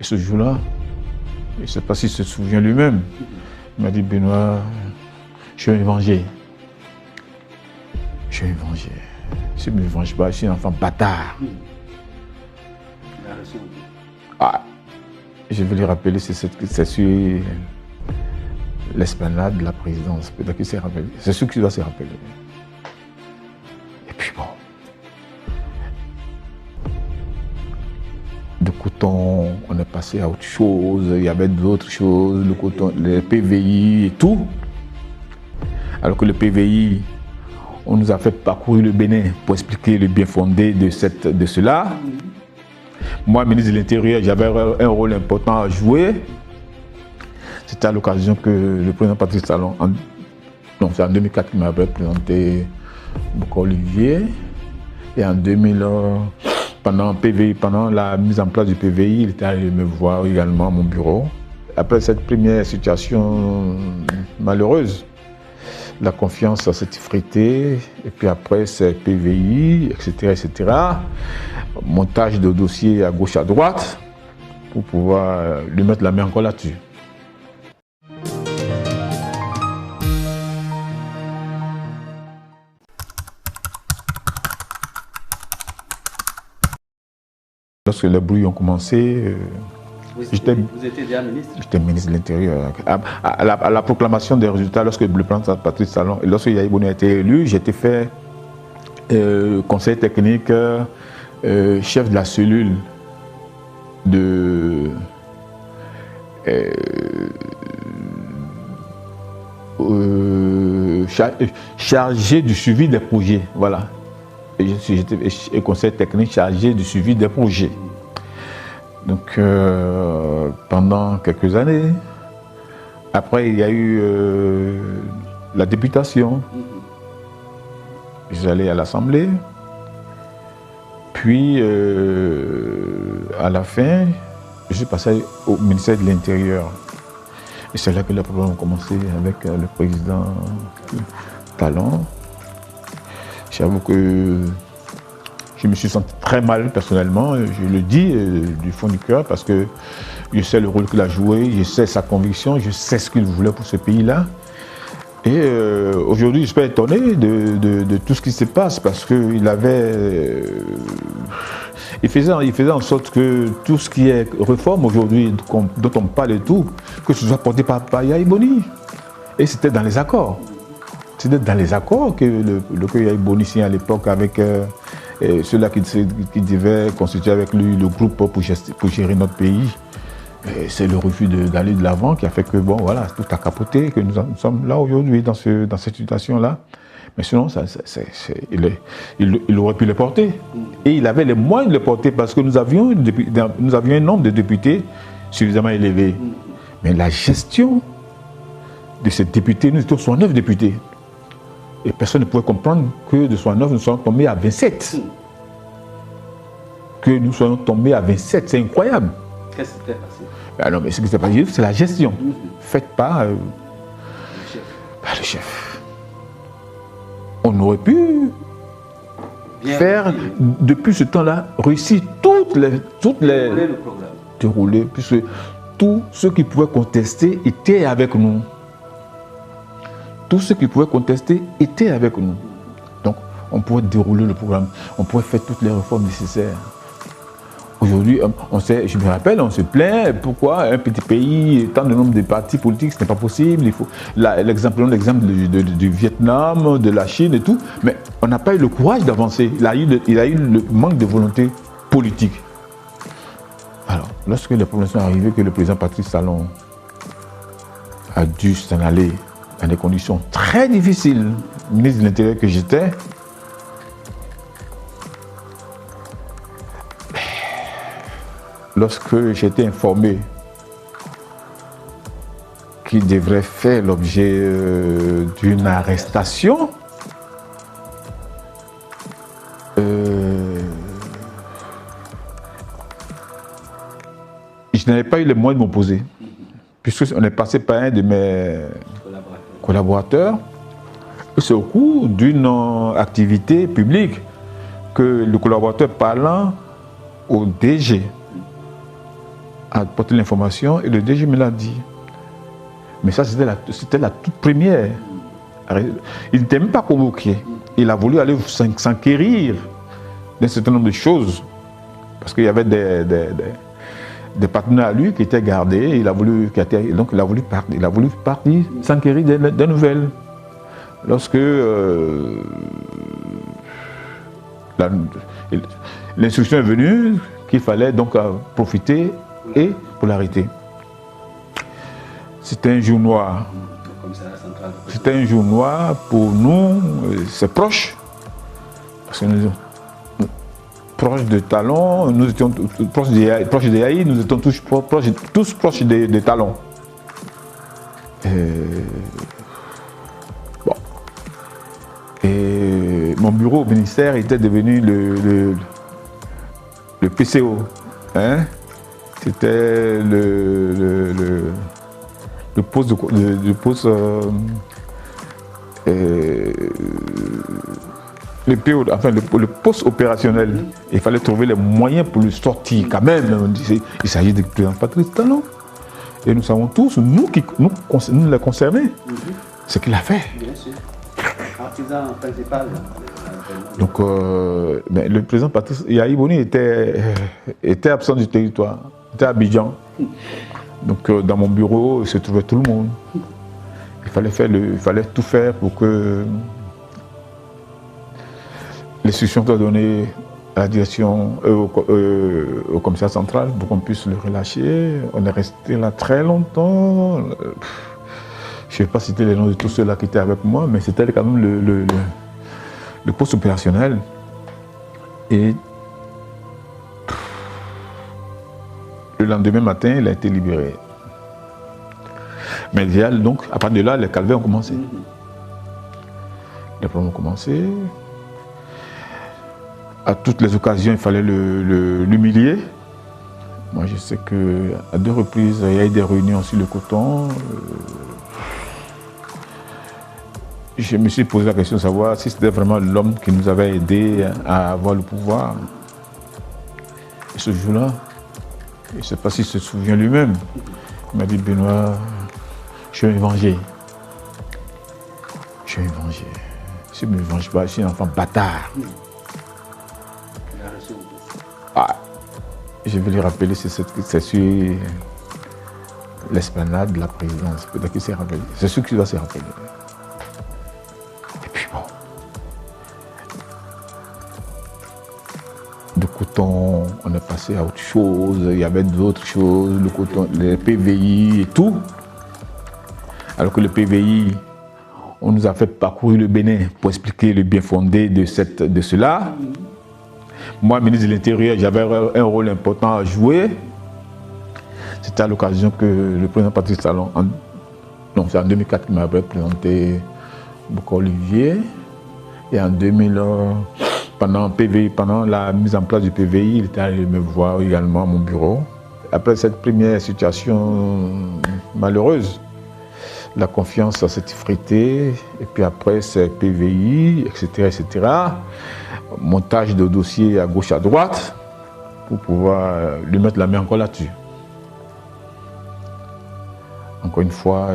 Et ce jour-là, je ne sais pas s'il se souvient lui-même, il m'a dit, Benoît, je vais me venger. Je vais me venger. Si je ne me venge pas, je suis un enfant bâtard. Ah, je vais lui rappeler, c'est sur l'esplanade de la présidence. Peut-être qu'il s'est rappelé. C'est sûr qu'il doit se rappeler. Et puis bon. De coton, on est passé à autre chose. Il y avait d'autres choses, le coton, les PVI et tout. Alors que le PVI, on nous a fait parcourir le Bénin pour expliquer le bien fondé de cela. Moi, ministre de l'Intérieur, j'avais un rôle important à jouer. C'était à l'occasion que le président Patrice Talon, c'est en 2004 qu'il m'avait présenté Bouka Olivier. Et en 2000, pendant la mise en place du PVI, il était allé me voir également à mon bureau. Après cette première situation malheureuse, la confiance s'est effritée, et puis après c'est PVI, etc. Montage de dossiers à gauche, à droite, pour pouvoir lui mettre la main encore là-dessus. Lorsque les bruits ont commencé, vous étiez déjà ministre? J'étais ministre de l'Intérieur. À la proclamation des résultats, lorsque le président Patrice Talon, et lorsque Yahya Boni a été élu, j'étais fait conseiller technique, chef de la cellule de chargé du suivi des projets. Voilà. J'étais conseiller technique chargé du suivi des projets. Donc, pendant quelques années, après il y a eu la députation. J'allais à l'Assemblée, puis à la fin, je suis passé au ministère de l'Intérieur. Et c'est là que les problèmes ont commencé avec le président Talon. J'avoue que je me suis senti très mal personnellement, je le dis du fond du cœur, parce que je sais le rôle qu'il a joué, je sais sa conviction, je sais ce qu'il voulait pour ce pays-là. Et aujourd'hui, je suis pas étonné de tout ce qui se passe, parce qu'il il faisait en sorte que tout ce qui est réforme aujourd'hui, dont on parle et tout, que ce soit porté par Yahya Boni. Et c'était dans les accords. C'était dans les accords que Yahya Boni signait à l'époque avec ceux-là qui devaient constituer avec lui le groupe pour gérer notre pays. C'est le refus d'aller de l'avant qui a fait que, bon, voilà, tout a capoté, que nous sommes là aujourd'hui dans cette situation-là. Mais sinon, il aurait pu le porter. Et il avait les moyens de le porter parce que nous avions un nombre de députés suffisamment élevé. Mais la gestion de ces députés, nous étions 69 députés. Et personne ne pouvait comprendre que de 69, nous sommes tombés à 27. Que nous soyons tombés à 27, c'est incroyable. Qu'est-ce qui s'était passé? Ah non, mais ce qui s'est passé, c'est la gestion faite par le chef. On aurait pu faire, depuis ce temps-là, réussir dérouler, puisque tous ceux qui pouvaient contester étaient avec nous. Tous ceux qui pouvaient contester étaient avec nous. Donc, on pourrait dérouler le programme, on pourrait faire toutes les réformes nécessaires. Aujourd'hui, je me rappelle, on se plaint, pourquoi un petit pays, tant de nombre de partis politiques, ce n'est pas possible. Il faut l'exemple du Vietnam, de la Chine et tout, mais on n'a pas eu le courage d'avancer. Il a eu le manque de volonté politique. Alors, lorsque les problèmes sont arrivés, que le président Patrice Talon a dû s'en aller dans des conditions très difficiles, ministre de l'Intérieur que j'étais, lorsque j'ai été informé qu'il devrait faire l'objet d'une arrestation, je n'avais pas eu les moyens de m'opposer, puisqu'on est passé par un de mes collaborateurs. C'est au cours d'une activité publique que le collaborateur parlant au DG a apporté l'information et le DG me l'a dit. Mais ça, c'était la toute première. Il n'était même pas convoqué. Il a voulu aller s'enquérir d'un certain nombre de choses. Parce qu'il y avait des partenaires à lui qui étaient gardés. Donc il a voulu partir s'enquérir des nouvelles. Lorsque l'instruction est venue, qu'il fallait donc profiter et pour l'arrêter. C'était un jour noir. C'était un jour noir pour nous, c'est proche. Parce que nous proches de Talon, nous étions proches des Haïs, nous étions tous proches des Talons. Bon. Et mon bureau au ministère était devenu le PCO. Hein? C'était le poste le poste opérationnel. Il fallait trouver les moyens pour le sortir quand même. Il s'agit du président Patrice Talon. Et nous savons tous, nous les concernés, ce qu'il a fait. Bien sûr. Artisan principal. Donc, mais le président Patrice Yahi Boni était absent du territoire, était à Abidjan. Donc, dans mon bureau, il se trouvait tout le monde. Il fallait tout faire pour que l'instruction soit donnée à la direction, au commissariat central, pour qu'on puisse le relâcher. On est resté là très longtemps. Je ne vais pas citer les noms de tous ceux-là qui étaient avec moi, mais c'était quand même le poste opérationnel. Et le lendemain matin, il a été libéré. Mais déjà, donc, à partir de là, les calvaires ont commencé. Les problèmes ont commencé. À toutes les occasions, il fallait l'humilier. Moi, je sais qu'à 2 reprises, il y a eu des réunions sur le coton. Je me suis posé la question de savoir si c'était vraiment l'homme qui nous avait aidés à avoir le pouvoir. Et ce jour-là, je ne sais pas s'il se souvient lui-même. Il m'a dit, Benoît, je vais me venger. Je vais me venger. Si je ne me venge pas, je suis un enfant bâtard. Ah, je vais lui rappeler, c'est sur l'esplanade de la présidence. Peut-être qu'il s'est rappelé. C'est sûr qu'il doit se rappeler. Et puis bon. De coton, on est passé à autre chose. Il y avait d'autres choses, le coton, les PVI et tout. Alors que le PVI, on nous a fait parcourir le Bénin pour expliquer le bien fondé de cela. Moi, ministre de l'Intérieur, j'avais un rôle important à jouer. C'était à l'occasion que le président Patrice Talon, c'est en 2004 qu'il m'avait présenté Bouka Olivier. Et en 2000, pendant la mise en place du PVI, il était allé me voir également à mon bureau. Après cette première situation malheureuse, la confiance s'est effritée, et puis après c'est PVI, etc. Montage de dossiers à gauche, à droite, pour pouvoir lui mettre la main encore là-dessus. Encore une fois,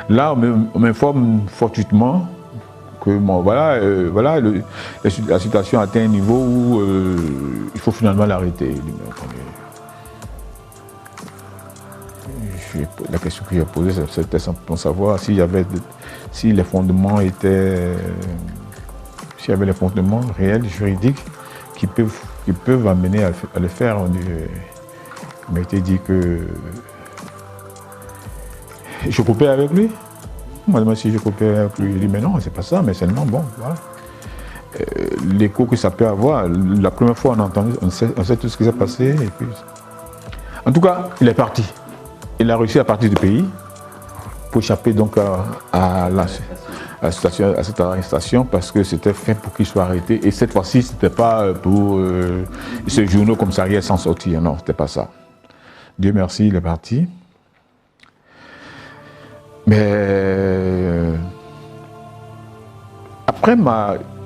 là on m'informe fortuitement que bon, voilà, la situation atteint un niveau où il faut finalement l'arrêter. La question que j'ai posée, c'était simplement savoir s'il y avait, si les fondements étaient, s'il y avait les fondements réels, juridiques, qui peuvent amener à le faire. Il m'a été dit que je coopère avec lui. On m'a demandé si je coopère avec lui. J'ai dit mais non, c'est pas ça, mais seulement bon, voilà. L'écho que ça peut avoir, la première fois on a entendu, on sait tout ce qui s'est passé. Et puis... En tout cas, il est parti. Il a réussi à partir du pays pour échapper donc à cette arrestation parce que c'était fait pour qu'il soit arrêté. Et cette fois-ci, ce n'était pas pour ce journaux comme ça, rien sans sortir. Non, ce n'était pas ça. Dieu merci, il est parti. Mais après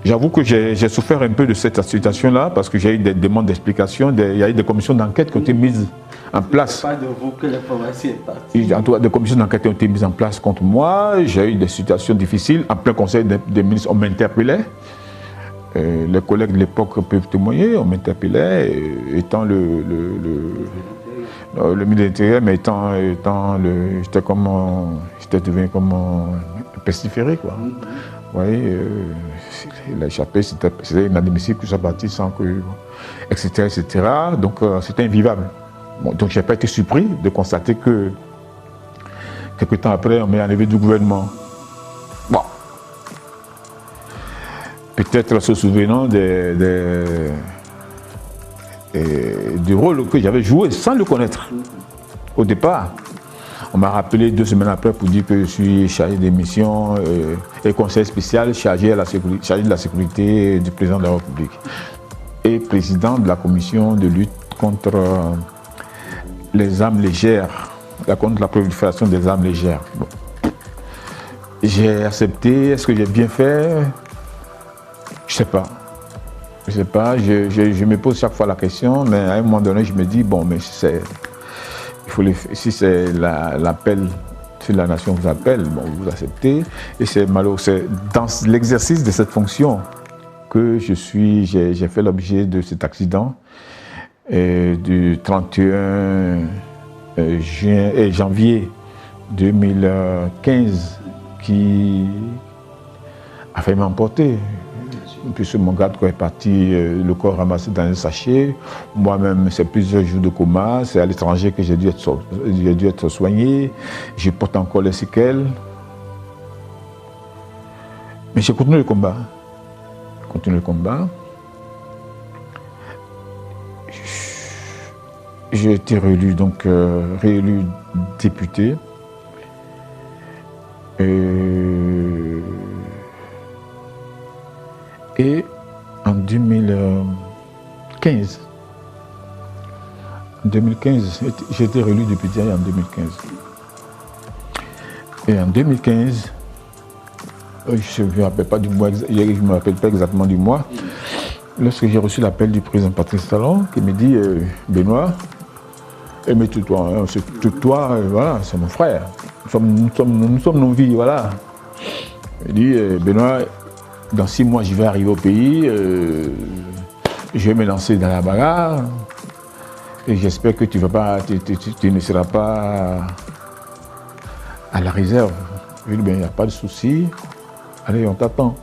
J'avoue que j'ai souffert un peu de cette situation-là parce que j'ai eu des demandes d'explication, il y a eu des commissions d'enquête qui ont été mises en place. Pas de vous que l'information est partie. Des commissions d'enquête ont été mises en place contre moi. J'ai eu des situations difficiles. En plein conseil des ministres, on m'interpellait. Les collègues de l'époque peuvent témoigner. On m'interpellait, étant le ministre de l'Intérieur, mais j'étais devenu comme un pestiféré, quoi. Vous voyez, il a échappé, c'était inadmissible que ça bâtisse sans que, etc., etc. Donc c'était invivable. Bon, donc je n'ai pas été surpris de constater que quelques temps après, on m'est enlevé du gouvernement. Bon. Peut-être se souvenant du rôle que j'avais joué sans le connaître au départ. On m'a rappelé 2 semaines après pour dire que je suis chargé des missions et conseiller spécial chargé de la sécurité du président de la République et président de la commission de lutte contre les armes légères, contre la prolifération des armes légères. Bon. J'ai accepté, est-ce que j'ai bien fait? Je ne sais pas. Je ne sais pas, je me pose chaque fois la question, mais à un moment donné, je me dis, bon, mais si c'est l'appel, si la nation vous appelle, bon, vous acceptez. Et c'est malheureux, c'est dans l'exercice de cette fonction que j'ai fait l'objet de cet accident du 31 janvier 2015 qui a failli m'emporter. Puisque mon garde est parti, le corps ramassé dans un sachet. Moi-même, c'est plusieurs jours de coma. C'est à l'étranger que j'ai dû être soigné. Je porte encore les séquelles. Mais j'ai continué le combat. J'ai été réélu, donc réélu député. Et en 2015, j'ai été réélu député en 2015. Et en 2015, je ne me rappelle pas du mois, exactement du mois, lorsque j'ai reçu l'appel du président Patrice Talon qui me dit Benoît, mais toi, voilà, c'est mon frère, nous sommes nos vies, voilà. Il dit Benoît, dans 6 mois, je vais arriver au pays, je vais me lancer dans la bagarre et j'espère que tu ne seras pas à la réserve. Je lui ai dit, il n'y a pas de souci, allez, on t'attend.